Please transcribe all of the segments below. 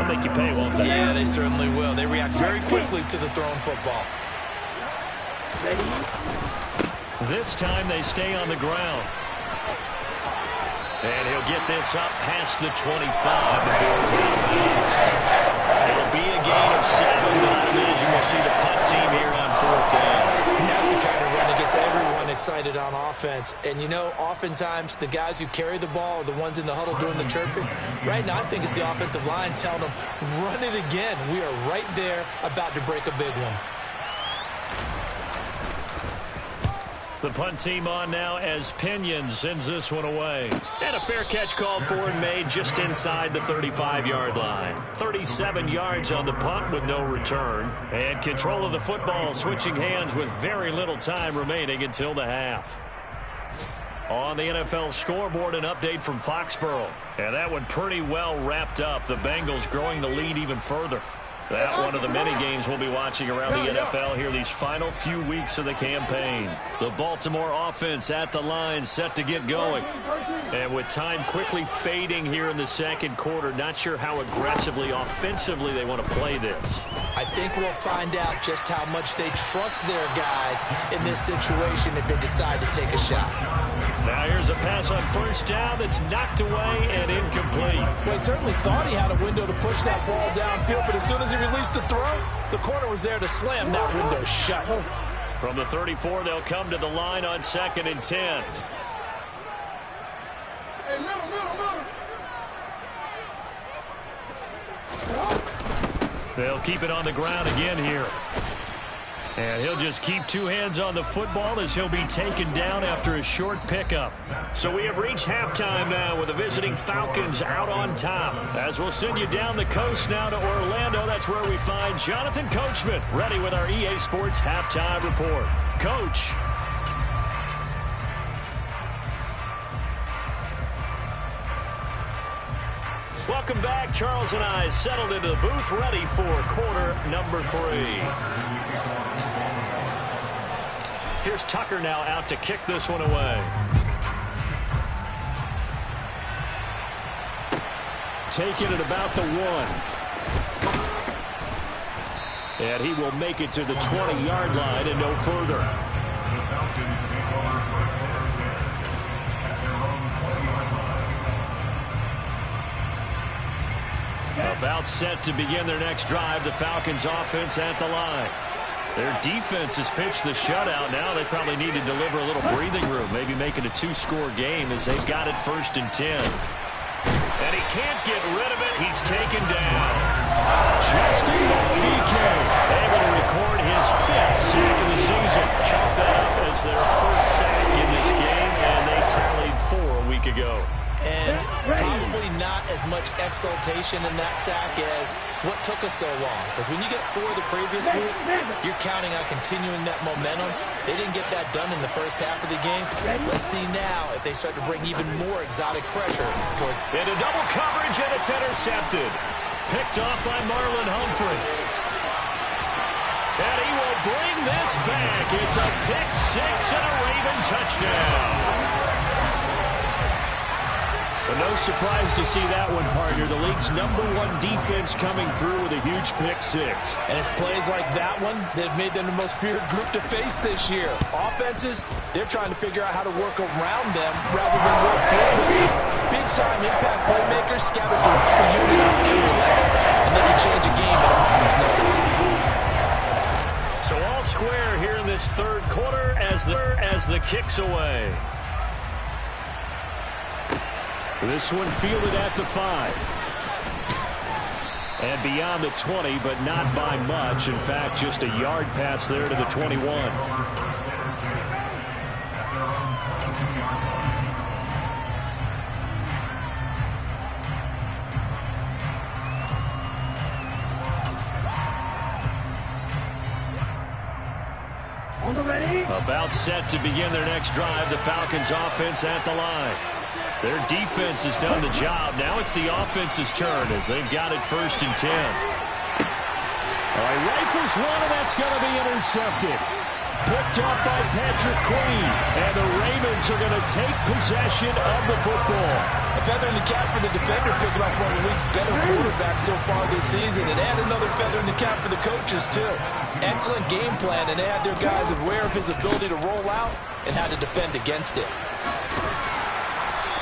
They'll make you pay, won't they? Yeah, they certainly will. They react very quickly to the thrown football. Ready? This time they stay on the ground. And he'll get this up past the 25 before it's out of bounds. It'll be a gain of 7, but I imagine we'll see the punt team here on 4th down. And that's the kind of run that gets everyone excited on offense. And, you know, oftentimes the guys who carry the ball are the ones in the huddle doing the chirping. Right now, I think it's the offensive line telling them, run it again. We are right there about to break a big one. The punt team on now as Pinion sends this one away. And a fair catch called for and made just inside the 35-yard line. 37 yards on the punt with no return. And control of the football switching hands with very little time remaining until the half. On the NFL scoreboard, an update from Foxborough. And that one pretty well wrapped up. The Bengals growing the lead even further. That one of the many games we'll be watching around the NFL here these final few weeks of the campaign. The Baltimore offense at the line set to get going. And with time quickly fading here in the second quarter, not sure how aggressively, offensively they want to play this. I think we'll find out just how much they trust their guys in this situation if they decide to take a shot. Now here's a pass on first down that's knocked away and incomplete. Well, he certainly thought he had a window to push that ball downfield, but as soon as he released the throw, the corner was there to slam that window shut. From the 34, they'll come to the line on 2nd and 10. They'll keep it on the ground again here. And he'll just keep 2 hands on the football as he'll be taken down after a short pickup. So we have reached halftime now with the visiting Falcons out on top. As we'll send you down the coast now to Orlando, that's where we find Jonathan Coachman ready with our EA Sports halftime report. Coach. Welcome back. Charles and I settled into the booth ready for quarter number 3. Here's Tucker now out to kick this one away. Taking it about the 1. And he will make it to the 20-yard line and no further. About set to begin their next drive, the Falcons offense at the line. Their defense has pitched the shutout. Now they probably need to deliver a little breathing room, maybe make it a 2-score game as they've got it 1st and 10. And he can't get rid of it. He's taken down. Justin Madubuike able to record his 5th sack of the season. Chalk that up as their first sack in this game, and they tallied 4 a week ago. And probably not as much exultation in that sack as what took us so long. Because when you get 4 the previous week, you're counting on continuing that momentum. They didn't get that done in the first half of the game. Let's see now if they start to bring even more exotic pressure towards. Into double coverage, and it's intercepted. Picked off by Marlon Humphrey. And he will bring this back. It's a pick 6 and a Raven touchdown. But no surprise to see that one, partner. The league's #1 defense coming through with a huge pick 6. And it's plays like that one that have made them the most feared group to face this year. Offenses, they're trying to figure out how to work around them rather than work through them. Big-time impact playmakers scattered throughout the unit on every level, and they can change a game at a moment's notice. So all square here in this 3rd quarter as the kick's away. This one fielded at the 5. And beyond the 20, but not by much. In fact, just a yard pass there to the 21. About set to begin their next drive, the Falcons offense at the line. Their defense has done the job. Now it's the offense's turn as they've got it 1st and 10. All right, rifles one, and that's going to be intercepted. picked up by Patrick Queen. And the Ravens are going to take possession of the football. A feather in the cap for the defender, picking up one of the league's better quarterbacks so far this season. And add another feather in the cap for the coaches, too. Excellent game plan, and they had their guys aware of his ability to roll out and how to defend against it.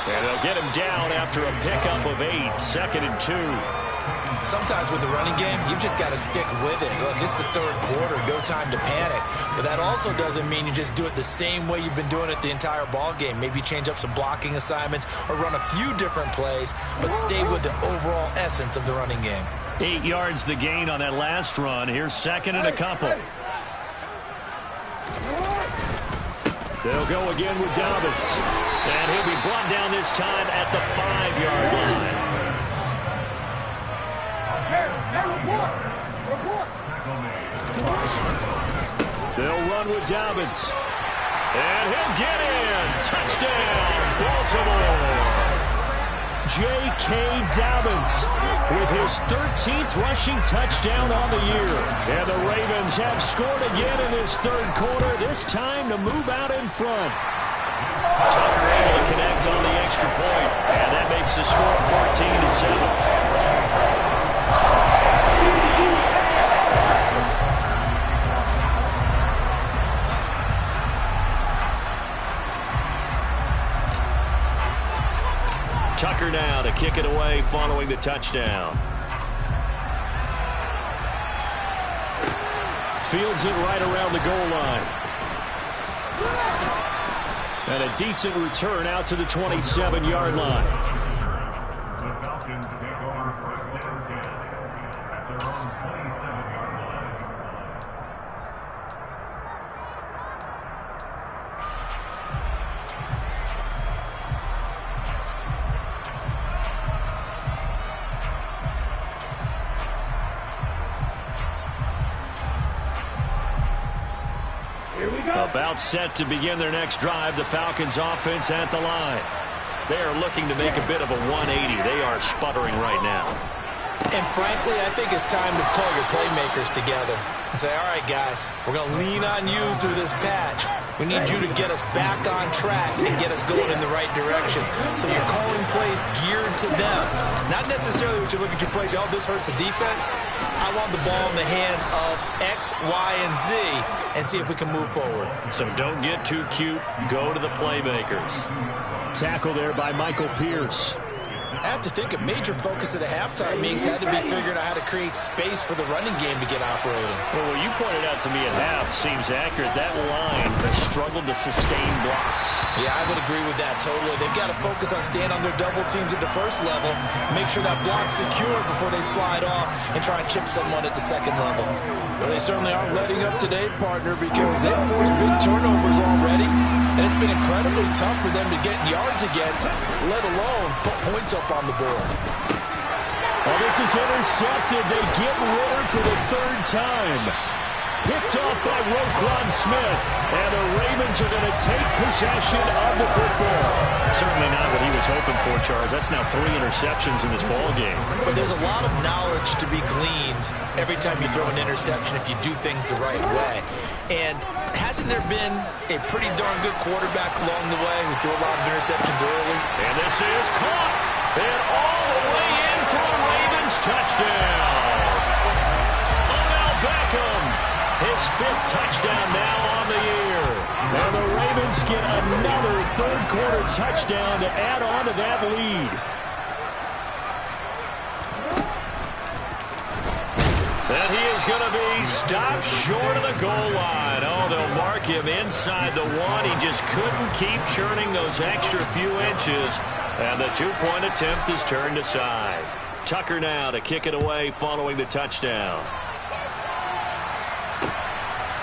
And they'll get him down after a pickup of 8, 2nd and 2. Sometimes with the running game, you've just got to stick with it. Look, it's the third quarter, no time to panic. But that also doesn't mean you just do it the same way you've been doing it the entire ball game. Maybe change up some blocking assignments or run a few different plays, but stay with the overall essence of the running game. 8 yards the gain on that last run. Here's 2nd and a couple. They'll go again with Dobbins. And he'll be brought down this time at the 5-yard line. They'll run with Dobbins. And he'll get in. Touchdown, Baltimore. J.K. Dobbins with his 13th rushing touchdown on the year. And the Ravens have scored again in this third quarter, this time to move out in front. Tucker able to connect on the extra point, and that makes the score 14-7. Tucker now to kick it away following the touchdown. Fields it right around the goal line. And a decent return out to the 27-yard line. The Falcons take over 1st and 10 at their own 27-yard line. About set to begin their next drive, the Falcons offense at the line. They are looking to make a bit of a 180. They are sputtering right now. And frankly, I think it's time to call your playmakers together and say, all right, guys, we're going to lean on you through this patch. We need you to get us back on track and get us going in the right direction. So you're calling plays geared to them. Not necessarily when you look at your plays, oh, this hurts the defense. I want the ball in the hands of X, Y, and Z and see if we can move forward. So don't get too cute. Go to the playmakers. Tackle there by Michael Pierce. I have to think a major focus of the halftime meetings had to be figuring out how to create space for the running game to get operating. Well, what you pointed out to me at half seems accurate. That line has struggled to sustain blocks. Yeah, I would agree with that totally. They've got to focus on staying on their double teams at the first level, make sure that block's secure before they slide off and try and chip someone at the second level. Well, they certainly aren't letting up today, partner, because they've forced big turnovers already, and it's been incredibly tough for them to get yards against, let alone put points up on the board. Well, this is intercepted. They get Ritter for the 3rd time. Picked off by Roquan Smith. And the Ravens are going to take possession of the football. Certainly not what he was hoping for, Charles. That's now 3 interceptions in this ball game. But there's a lot of knowledge to be gleaned every time you throw an interception if you do things the right way. And hasn't there been a pretty darn good quarterback along the way who threw a lot of interceptions early? And this is caught. And all the way in for a Ravens touchdown. Odell Beckham, his 5th touchdown now on the year. And the Ravens get another 3rd quarter touchdown to add on to that lead. And he is going to be stopped short of the goal line. Oh, they'll mark him inside the 1. He just couldn't keep churning those extra few inches. And the 2-point attempt is turned aside. Tucker now to kick it away following the touchdown.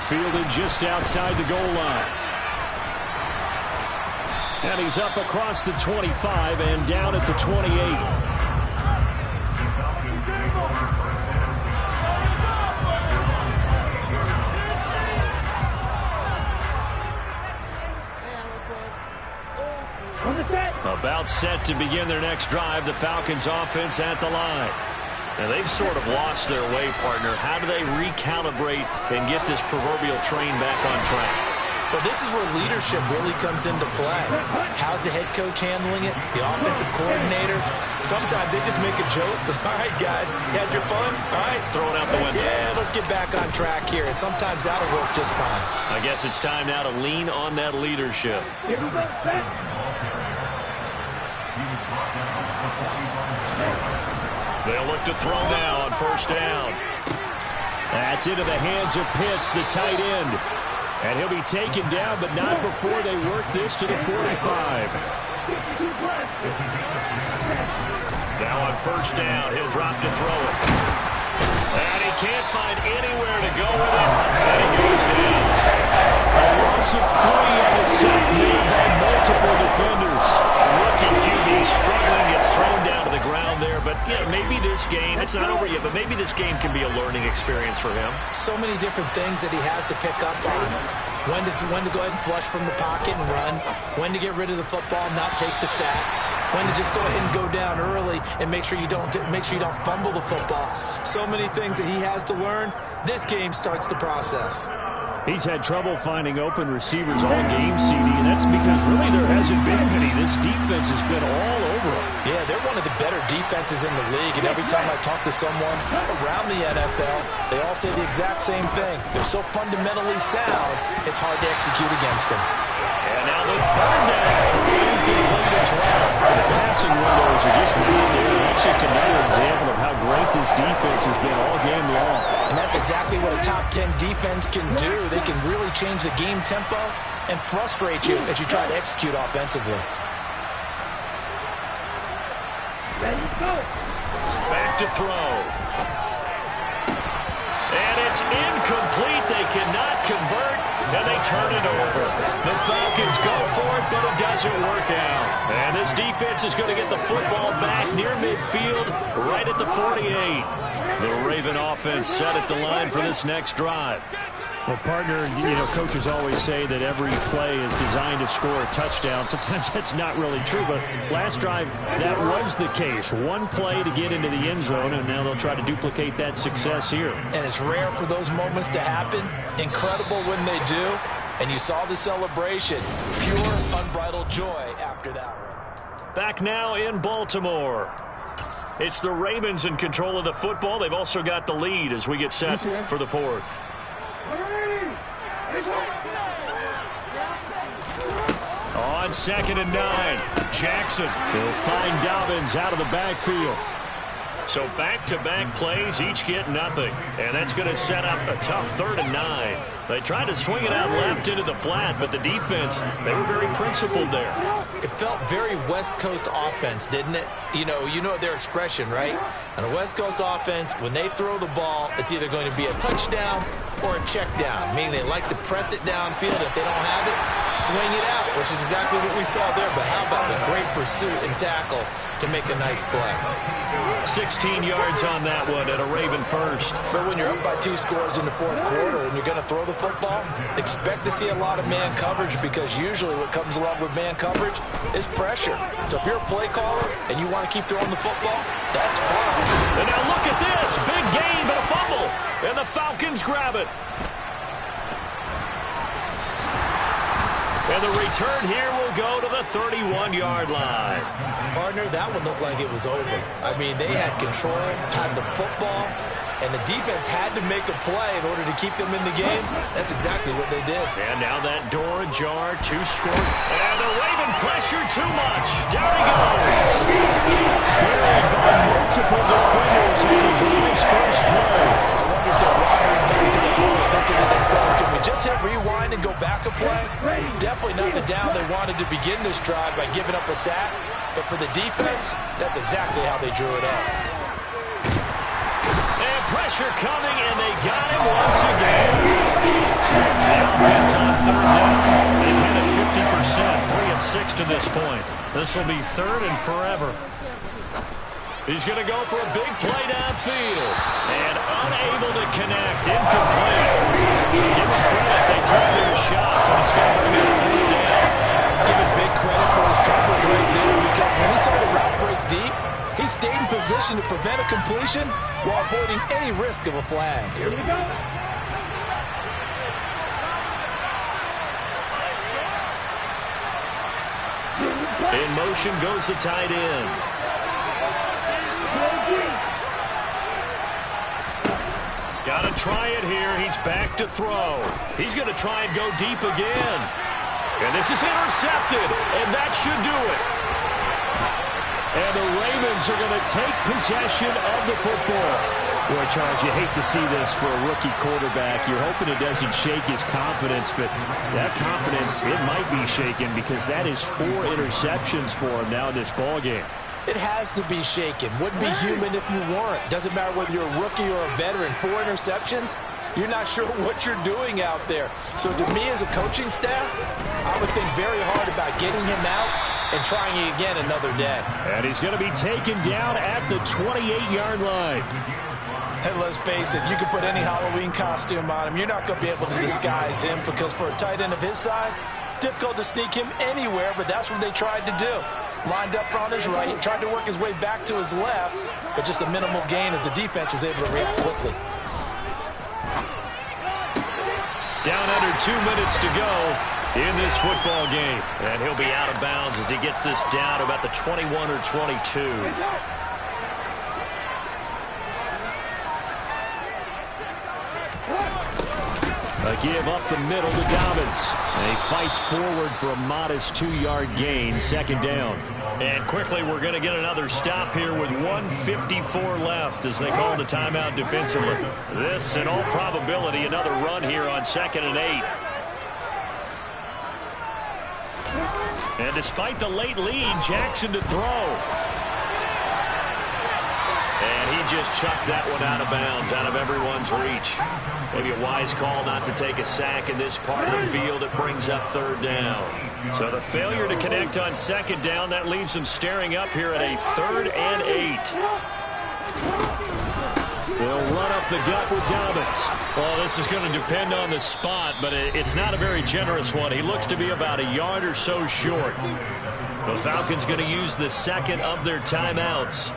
Fielded just outside the goal line. And he's up across the 25 and down at the 28. About set to begin their next drive, the Falcons offense at the line. And they've sort of lost their way, partner. How do they recalibrate and get this proverbial train back on track? Well, this is where leadership really comes into play. How's the head coach handling it? The offensive coordinator? Sometimes they just make a joke. All right, guys, you had your fun? All right. Throw it out the window. Yeah, let's get back on track here. And sometimes that'll work just fine. I guess it's time now to lean on that leadership. They'll look to throw now on first down. That's into the hands of Pitts, the tight end. And he'll be taken down, but not before they work this to the 45. Now on first down, he'll drop to throw it. And he can't find anywhere to go with it. And he goes down. A loss of 3 and a sack made by multiple defenders. Rookie QB struggling, gets thrown down to the ground there. But, maybe this game, it's not over yet, but maybe this game can be a learning experience for him. So many different things that he has to pick up on. When to go ahead and flush from the pocket and run. When to get rid of the football and not take the sack. When to just go ahead and go down early and make sure you don't fumble the football. So many things that he has to learn. This game starts the process. He's had trouble finding open receivers all game, CD, and that's because really there hasn't been many. This defense has been all over him. Yeah, they're one of the better defenses in the league, and every time I talk to someone around the NFL, they all say the exact same thing. They're so fundamentally sound, it's hard to execute against them. And now the third down for incomplete as well. The passing windows are just not there. That's just another example of how great this defense has been all game long. And that's exactly what a top 10 defense can do. They can really change the game tempo and frustrate you as you try to execute offensively. Ready, go. Back to throw. And it's incomplete. They cannot convert, and they turn it over. The Falcons go for it, but it doesn't work out. And this defense is going to get the football back near midfield, right at the 48. The Raven offense set at the line for this next drive. Well, partner, coaches always say that every play is designed to score a touchdown. Sometimes that's not really true, but last drive, that was the case. One play to get into the end zone, and now they'll try to duplicate that success here. And it's rare for those moments to happen. Incredible when they do. And you saw the celebration. Pure, unbridled joy after that one. Back now in Baltimore. It's the Ravens in control of the football. They've also got the lead as we get set for the fourth. On 2nd and 9, Jackson will find Dobbins out of the backfield. So back-to-back plays, each get nothing. And that's going to set up a tough 3rd and 9. They tried to swing it out left into the flat, but the defense, they were very principled there. It felt very West Coast offense, didn't it? You know their expression, right? On a West Coast offense, when they throw the ball, it's either going to be a touchdown or a check down, meaning they like to press it downfield. If they don't have it, swing it out, which is exactly what we saw there. But how about the great pursuit and tackle to make a nice play? 16 yards on that one at a Raven first. But when you're up by 2 scores in the 4th quarter and you're going to throw the football, expect to see a lot of man coverage, because usually what comes along with man coverage is pressure. So if you're a play caller and you want to keep throwing the football, that's fine. And now look at this. Big gain, but a fumble. And the Falcons grab it. And the return here will go to the 31-yard line. Partner, that one looked like it was over. I mean, they had control, had the football, and the defense had to make a play in order to keep them in the game. That's exactly what they did. And now that door ajar, 2 score. And the Raven pressure too much. Down he goes. Buried by multiple defenders on the drive's first play. I wonder if they're wired back to the ball, thinking to themselves, can we just hit rewind and go back a play? Definitely not the down they wanted to begin this drive by giving up a sack. But for the defense, that's exactly how they drew it up. And pressure coming, and they got him once again. The offense on 3rd down. They've hit it 50%, 3 of 6 to this point. This will be 3rd and forever. He's going to go for a big play downfield. And unable to connect. Incomplete. Give him credit. They took their shot, but it's going to bring up 4th down. Give him big credit for his coverage right there, because when he saw the route break deep, he stayed in position to prevent a completion while avoiding any risk of a flag. Here we go. In motion goes the tight end. Got to try it here. He's back to throw. He's going to try and go deep again. And this is intercepted, and that should do it. And the Ravens are going to take possession of the football. Boy, Charles, you hate to see this for a rookie quarterback. You're hoping it doesn't shake his confidence, but that confidence, it might be shaken because that is 4 interceptions for him now in this ballgame. It has to be shaken. Wouldn't be human if you weren't. Doesn't matter whether you're a rookie or a veteran. 4 interceptions, you're not sure what you're doing out there. So to me as a coaching staff, I would think very hard about getting him out and trying it again another day. And he's going to be taken down at the 28-yard line. And let's face it, you can put any Halloween costume on him. You're not going to be able to disguise him because for a tight end of his size, difficult to sneak him anywhere, but that's what they tried to do. Lined up on his right, tried to work his way back to his left, but just a minimal gain as the defense was able to react quickly. Down under 2 minutes to go in this football game. And he'll be out of bounds as he gets this down to about the 21 or 22. A give up the middle to Dobbins. And he fights forward for a modest 2-yard gain, second down. And quickly, we're going to get another stop here with 1:54 left as they call the timeout defensively. This, in all probability, another run here on 2nd and 8. And despite the late lead, Jackson to throw. And he just chucked that one out of bounds, out of everyone's reach. Maybe a wise call not to take a sack in this part of the field. It brings up 3rd down. So the failure to connect on 2nd down, that leaves them staring up here at a 3rd and 8. They'll run up the gut with Dobbins. Well, this is going to depend on the spot, but it's not a very generous one. He looks to be about a yard or so short. The Falcons going to use the 2nd of their timeouts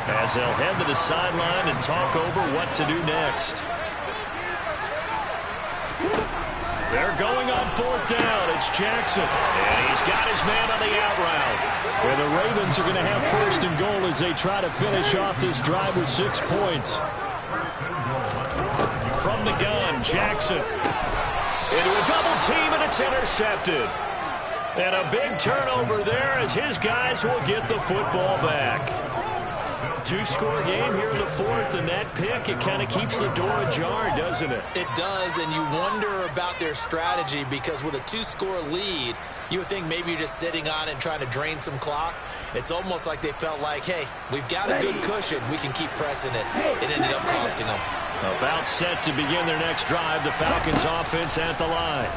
as they'll head to the sideline and talk over what to do next. They're going on 4th down. It's Jackson. And he's got his man on the out route. And the Ravens are going to have 1st and goal as they try to finish off this drive with 6 points. From the gun, Jackson. Into a double team, and it's intercepted. And a big turnover there as his guys will get the football back. 2-score game here in the 4th, and that pick, it kind of keeps the door ajar, doesn't it? It does, and you wonder about their strategy because with a 2-score lead, you would think maybe you're just sitting on it and trying to drain some clock. It's almost like they felt like, hey, we've got a good cushion. We can keep pressing it. It ended up costing them. About set to begin their next drive, the Falcons offense at the line.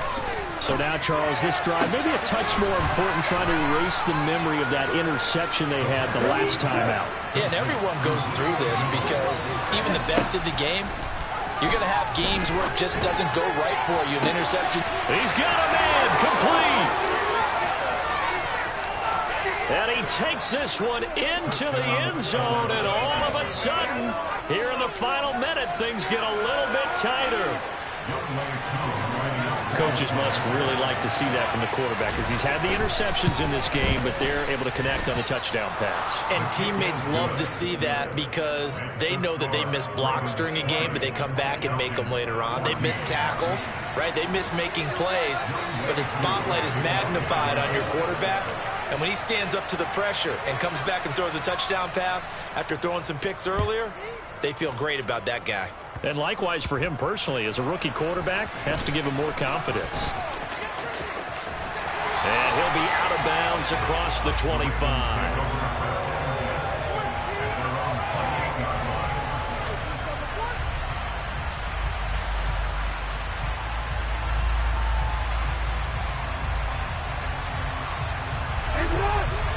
So now, Charles, this drive maybe a touch more important, trying to erase the memory of that interception they had the last time out. Yeah, and everyone goes through this because even the best of the game, you're going to have games where it just doesn't go right for you. An interception. He's got a man complete. And he takes this one into the end zone, and all of a sudden, here in the final minute, things get a little bit tighter. Coaches must really like to see that from the quarterback because he's had the interceptions in this game, but they're able to connect on the touchdown pass. And teammates love to see that because they know that they miss blocks during a game, but they come back and make them later on. They miss tackles, right? They miss making plays, but the spotlight is magnified on your quarterback. And when he stands up to the pressure and comes back and throws a touchdown pass after throwing some picks earlier, they feel great about that guy. And likewise for him personally, as a rookie quarterback, has to give him more confidence. And he'll be out of bounds across the 25.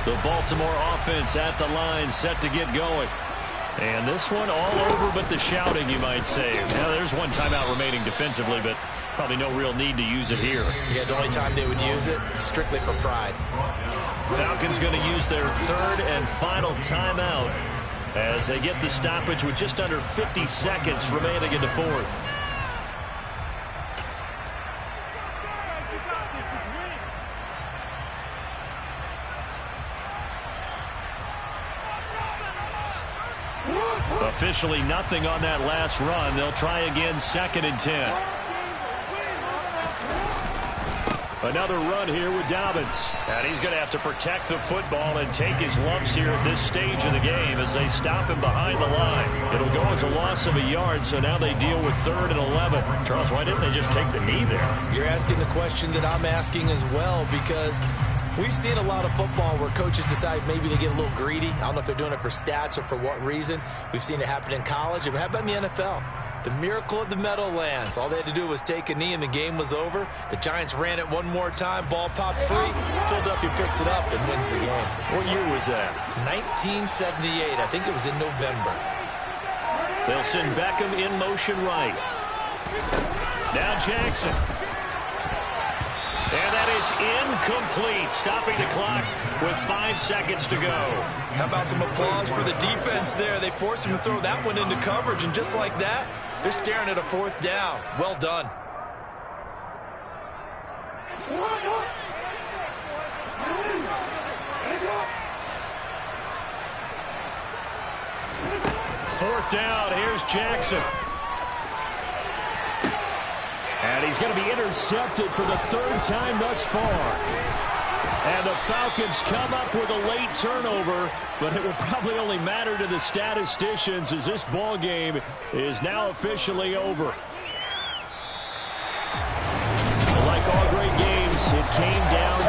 The Baltimore offense at the line, set to get going. And this one all over but the shouting, you might say. Now, there's one timeout remaining defensively, but probably no real need to use it here. Yeah, the only time they would use it, strictly for pride. Falcons going to use their 3rd and final timeout as they get the stoppage with just under 50 seconds remaining in the fourth. Officially nothing on that last run. They'll try again, 2nd and 10. Another run here with Dobbins. And he's going to have to protect the football and take his lumps here at this stage of the game as they stop him behind the line. It'll go as a loss of a yard, so now they deal with 3rd and 11. Charles, why didn't they just take the knee there? You're asking the question that I'm asking as well, because we've seen a lot of football where coaches decide maybe they get a little greedy. I don't know if they're doing it for stats or for what reason. We've seen it happen in college. And how about in the NFL? The miracle of the Meadowlands. All they had to do was take a knee and the game was over. The Giants ran it one more time. Ball popped free. Philadelphia picks it up and wins the game. What year was that? 1978. I think it was in November. They'll send Beckham in motion right. Now Jackson. And that is incomplete, stopping the clock with 5 seconds to go. How about some applause for the defense there? They forced him to throw that one into coverage, and just like that, they're staring at a 4th down. Well done. Fourth down, here's Jackson. And he's going to be intercepted for the 3rd time thus far. And the Falcons come up with a late turnover, but it will probably only matter to the statisticians as this ball game is now officially over. Like all great games, it came down